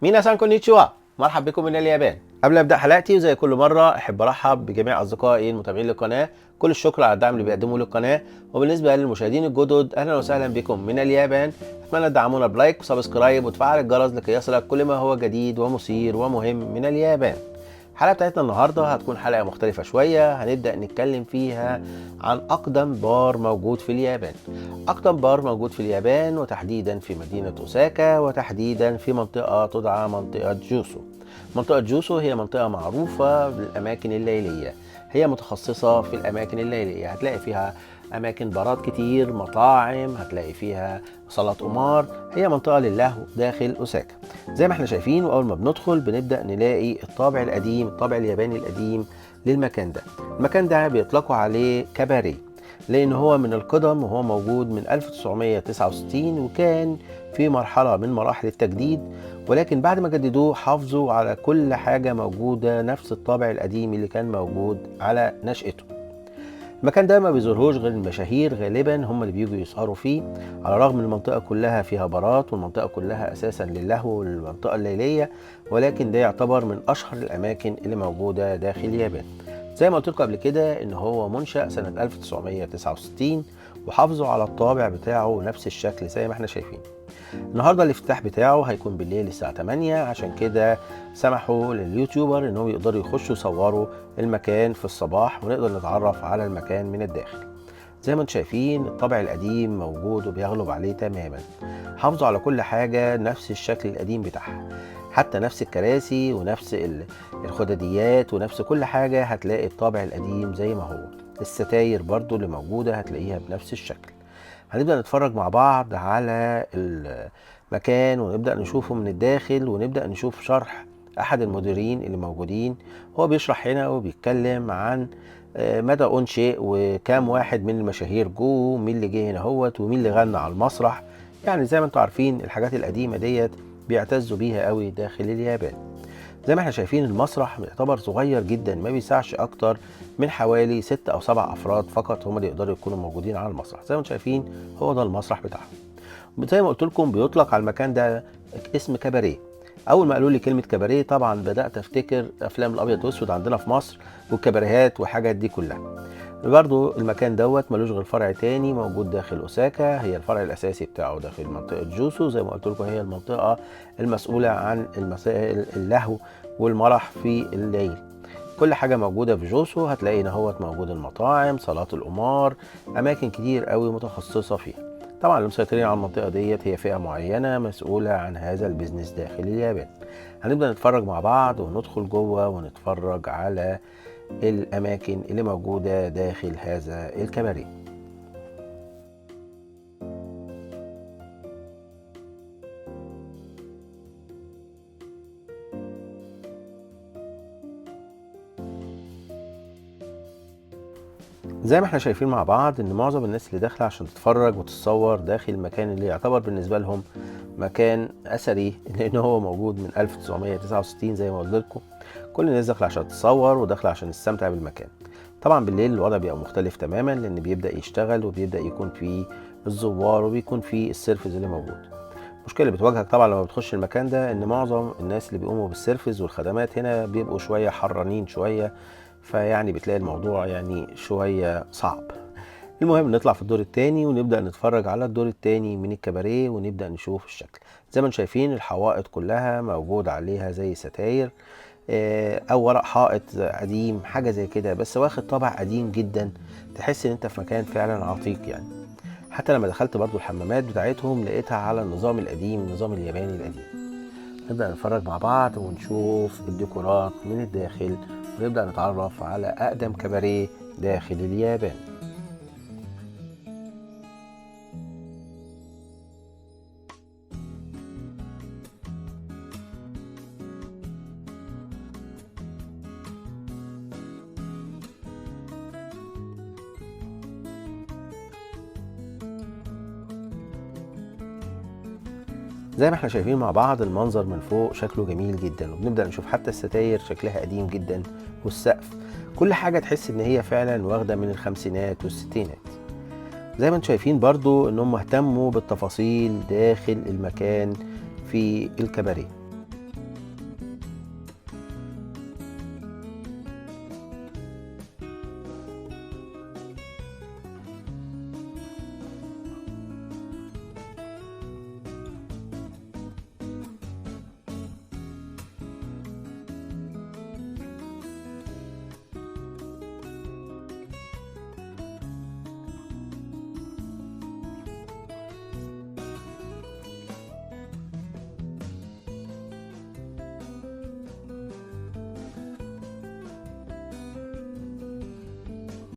ميناسان كونيتشوا. مرحبا بكم من اليابان. قبل ما ابدا حلقتي وزي كل مره احب ارحب بجميع اصدقائي المتابعين للقناه. كل الشكر على الدعم اللي بيقدموه للقناه. وبالنسبه للمشاهدين الجدد اهلا وسهلا بكم من اليابان. اتمنى تدعمونا بلايك وسبسكرايب وتفعل الجرس لكي يصلك كل ما هو جديد ومثير ومهم من اليابان. الحلقه بتاعتنا النهارده هتكون حلقه مختلفه شويه، هنبدا نتكلم فيها عن اقدم بار موجود في اليابان. اقدم بار موجود في اليابان وتحديدا في مدينه اوساكا، وتحديدا في منطقه تدعى منطقه جوسو. منطقه جوسو هي منطقه معروفه بالاماكن الليليه، هي متخصصه في الاماكن الليليه، هتلاقي فيها اماكن بارات كتير، مطاعم، هتلاقي فيها صالات قمار. هي منطقه للهو داخل اوساكا زي ما احنا شايفين. واول ما بندخل بنبدا نلاقي الطابع القديم، الطابع الياباني القديم للمكان ده. المكان ده بيطلقوا عليه كاباريه لان هو من القدم، وهو موجود من 1969 وكان في مرحله من مراحل التجديد، ولكن بعد ما جددوه حافظوا على كل حاجه موجوده نفس الطابع القديم اللي كان موجود على نشأته. المكان ده ما بيزورهوش غير المشاهير، غالبا هم اللي بيجوا يسهروا فيه، على الرغم ان المنطقه كلها فيها بارات والمنطقه كلها اساسا للهو والمنطقه الليليه، ولكن ده يعتبر من اشهر الاماكن اللي موجوده داخل اليابان. زي ما قلت لكم قبل كده ان هو منشأ سنه 1969 وحافظوا على الطابع بتاعه نفس الشكل زي ما احنا شايفين. النهارده الافتتاح بتاعه هيكون بالليل الساعه 8، عشان كده سمحوا لليوتيوبر انهم يقدروا يخشوا يصوروا المكان في الصباح ونقدر نتعرف على المكان من الداخل. زي ما انتم شايفين الطابع القديم موجود وبيغلب عليه تماما، حافظوا على كل حاجه نفس الشكل القديم بتاعها، حتى نفس الكراسي ونفس الخدديات ونفس كل حاجه هتلاقي الطابع القديم زي ما هو. الستاير برضو اللي موجوده هتلاقيها بنفس الشكل. هنبدأ نتفرج مع بعض على المكان ونبدأ نشوفه من الداخل، ونبدأ نشوف شرح أحد المديرين اللي موجودين. هو بيشرح هنا وبيتكلم عن مدى أنشئ وكام واحد من المشاهير جو، مين اللي جه هنا هوت ومين اللي غنى على المسرح. يعني زي ما انتم عارفين الحاجات القديمة ديت بيعتزوا بيها قوي داخل اليابان. زي ما احنا شايفين المسرح يعتبر صغير جدا، ما بيسعش اكتر من حوالي 6 أو 7 افراد فقط هم اللي يقدروا يكونوا موجودين على المسرح. زي ما انتم شايفين هو ده المسرح بتاعهم. زي ما قلت لكم بيطلق على المكان ده اسم كباريه. اول ما قالوا لي كلمه كباريه طبعا بدات افتكر افلام الابيض واسود عندنا في مصر والكباريهات والحاجات دي كلها. برضو المكان دوت ملوش غير فرع تاني موجود داخل اوساكا، هي الفرع الاساسي بتاعه داخل منطقه جوسو. زي ما قلت لكم هي المنطقه المسؤوله عن المسائل اللهو والمرح في الليل. كل حاجه موجوده في جوسو هتلاقينا هوت موجود المطاعم، صالات القمار، اماكن كتير قوي متخصصه فيها. طبعا المسيطرين على المنطقه ديت هي فئه معينه مسؤوله عن هذا البيزنس داخل اليابان. هنبدا نتفرج مع بعض وندخل جوه ونتفرج على الأماكن اللي موجودة داخل هذا الكباريه. زي ما احنا شايفين مع بعض ان معظم الناس اللي داخله عشان تتفرج وتتصور داخل المكان اللي يعتبر بالنسبه لهم مكان اثري لان هو موجود من 1969 زي ما قلت لكم. كل الناس داخله عشان تتصور وداخله عشان تستمتع بالمكان. طبعا بالليل الوضع بيبقى مختلف تماما لان بيبدا يشتغل وبيبدا يكون فيه الزوار وبيكون فيه السيرفز اللي موجود. المشكله اللي بتواجهك طبعا لما بتخش المكان ده ان معظم الناس اللي بيقوموا بالسيرفز والخدمات هنا بيبقوا شويه حرانين شويه، فيعني بتلاقي الموضوع يعني شويه صعب. المهم نطلع في الدور التاني ونبدأ نتفرج على الدور التاني من الكباريه ونبدأ نشوف الشكل. زي ما انتم شايفين الحوائط كلها موجود عليها زي ستاير او ورق حائط قديم حاجة زي كده، بس واخد طابع قديم جدا، تحس ان انت في مكان فعلا عتيق يعني. حتى لما دخلت برضو الحمامات بتاعتهم لقيتها على النظام القديم، النظام الياباني القديم. نبدأ نتفرج مع بعض ونشوف الديكورات من الداخل ونبدأ نتعرف على أقدم كباريه داخل اليابان. زي ما احنا شايفين مع بعض المنظر من فوق شكله جميل جدا، وبنبدأ نشوف حتى الستاير شكلها قديم جدا والسقف، كل حاجة تحس ان هي فعلا واخدة من الخمسينات والستينات. زي ما انتم شايفين برضو انهم اهتموا بالتفاصيل داخل المكان في الكباريه.